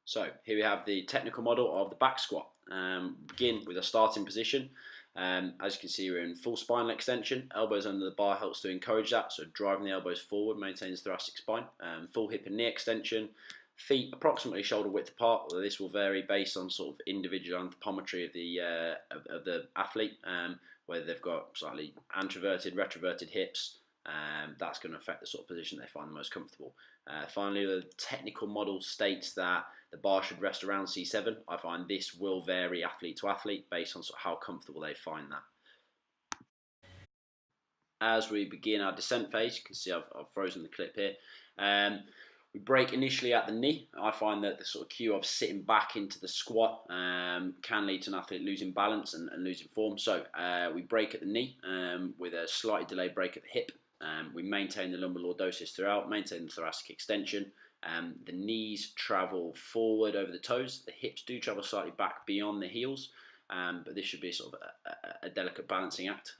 So here we have the technical model of the back squat. Begin with a starting position. As you can see, we're in full spinal extension. Elbows under the bar helps to encourage that, so driving the elbows forward maintains thoracic spine. Full hip and knee extension. Feet approximately shoulder width apart, although this will vary based on sort of individual anthropometry of the athlete, whether they've got slightly anteverted, retroverted hips. That's going to affect the sort of position they find the most comfortable. Finally, the technical model states that the bar should rest around C7. I find this will vary athlete to athlete based on sort of how comfortable they find that. As we begin our descent phase, you can see I've frozen the clip here. We break initially at the knee. I find that the sort of cue of sitting back into the squat can lead to an athlete losing balance and losing form. So we break at the knee with a slightly delayed break at the hip. We maintain the lumbar lordosis throughout, maintain the thoracic extension. The knees travel forward over the toes. The hips do travel slightly back beyond the heels. But this should be sort of a delicate balancing act,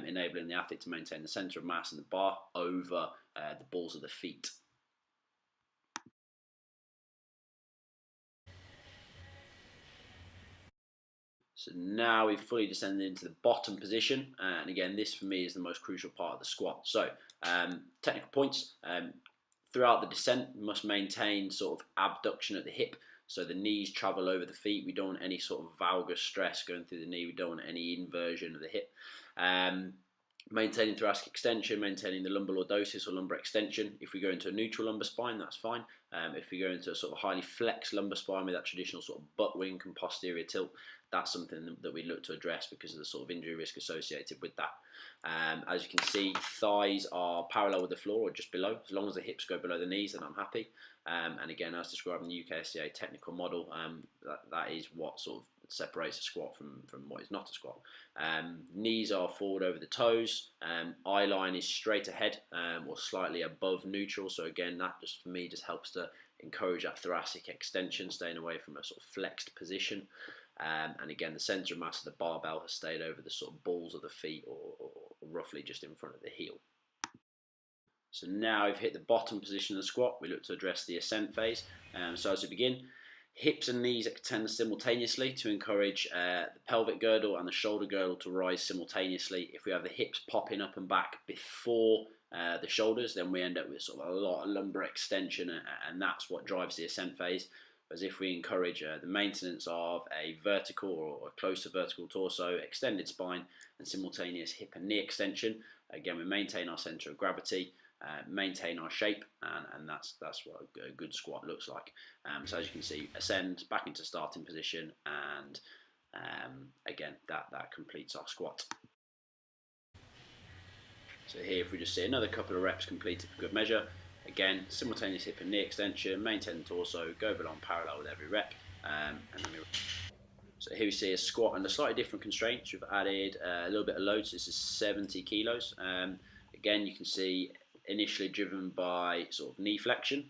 enabling the athlete to maintain the centre of mass in the bar over the balls of the feet. So now we've fully descended into the bottom position, and again, this for me is the most crucial part of the squat. So technical points. Throughout the descent, we must maintain sort of abduction at the hip, so the knees travel over the feet. We don't want any sort of valgus stress going through the knee. We don't want any inversion of the hip. Maintaining thoracic extension, maintaining the lumbar lordosis or lumbar extension. If we go into a neutral lumbar spine, that's fine. If we go into a sort of highly flexed lumbar spine with that traditional sort of butt wink and posterior tilt, that's something that we look to address because of the sort of injury risk associated with that. As you can see, thighs are parallel with the floor or just below. As long as the hips go below the knees, then I'm happy. And again, as described in the UKSCA technical model, that is what sort of separates a squat from what is not a squat. Knees are forward over the toes. Eye line is straight ahead or slightly above neutral. So again, that just for me just helps to encourage that thoracic extension, staying away from a sort of flexed position. And again, the centre of mass of the barbell has stayed over the sort of balls of the feet or roughly just in front of the heel. So now we've hit the bottom position of the squat, we look to address the ascent phase. So as we begin, hips and knees extend simultaneously to encourage the pelvic girdle and the shoulder girdle to rise simultaneously. If we have the hips popping up and back before the shoulders, then we end up with sort of a lot of lumbar extension, and that's what drives the ascent phase. Whereas if we encourage the maintenance of a vertical or close to vertical torso, extended spine, and simultaneous hip and knee extension, again we maintain our centre of gravity, maintain our shape, and that's what a good squat looks like. So as you can see, ascend back into starting position, and again that completes our squat. So here, if we just see another couple of reps completed for good measure, again, simultaneous hip and knee extension, maintain the torso, go along parallel with every rep. So here we see a squat under slightly different constraints. We've added a little bit of load, so this is 70 kilos. Again, you can see initially driven by sort of knee flexion,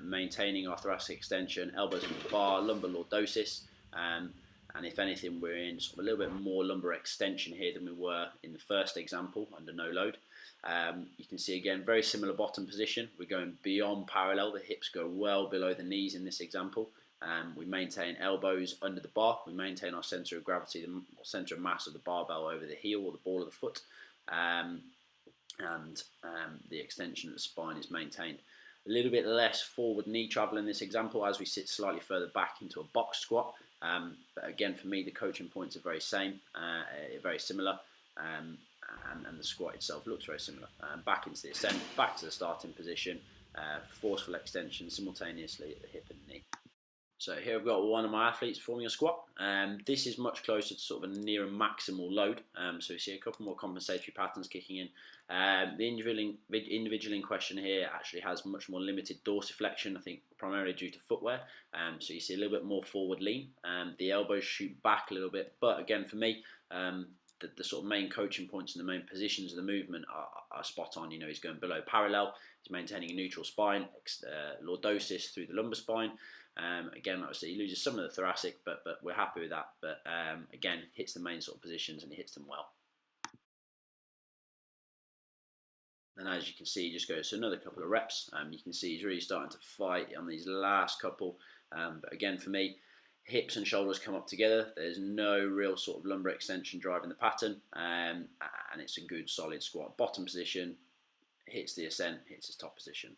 maintaining our thoracic extension, elbows in the bar, lumbar lordosis, and if anything, we're in sort of a little bit more lumbar extension here than we were in the first example under no load. You can see again, very similar bottom position. We're going beyond parallel. The hips go well below the knees in this example. We maintain elbows under the bar. We maintain our centre of gravity, the centre of mass of the barbell over the heel or the ball of the foot. And the extension of the spine is maintained. A little bit less forward knee travel in this example as we sit slightly further back into a box squat. But again, for me, the coaching points are very similar. And the squat itself looks very similar. Back into the ascent, back to the starting position, forceful extension simultaneously at the hip and knee. So here I've got one of my athletes performing a squat. This is much closer to sort of a near maximal load. So we see a couple more compensatory patterns kicking in. The individual in question here actually has much more limited dorsiflexion, I think primarily due to footwear. So you see a little bit more forward lean. The elbows shoot back a little bit, but again for me, the sort of main coaching points and the main positions of the movement are spot on. You know, he's going below parallel, he's maintaining a neutral spine, lordosis through the lumbar spine. Again, obviously he loses some of the thoracic, but we're happy with that. But again, hits the main sort of positions and he hits them well. And as you can see, he just goes to another couple of reps. You can see he's really starting to fight on these last couple. But again, for me, hips and shoulders come up together. There's no real sort of lumbar extension driving the pattern, and it's a good solid squat. Bottom position, hits the ascent, hits its top position.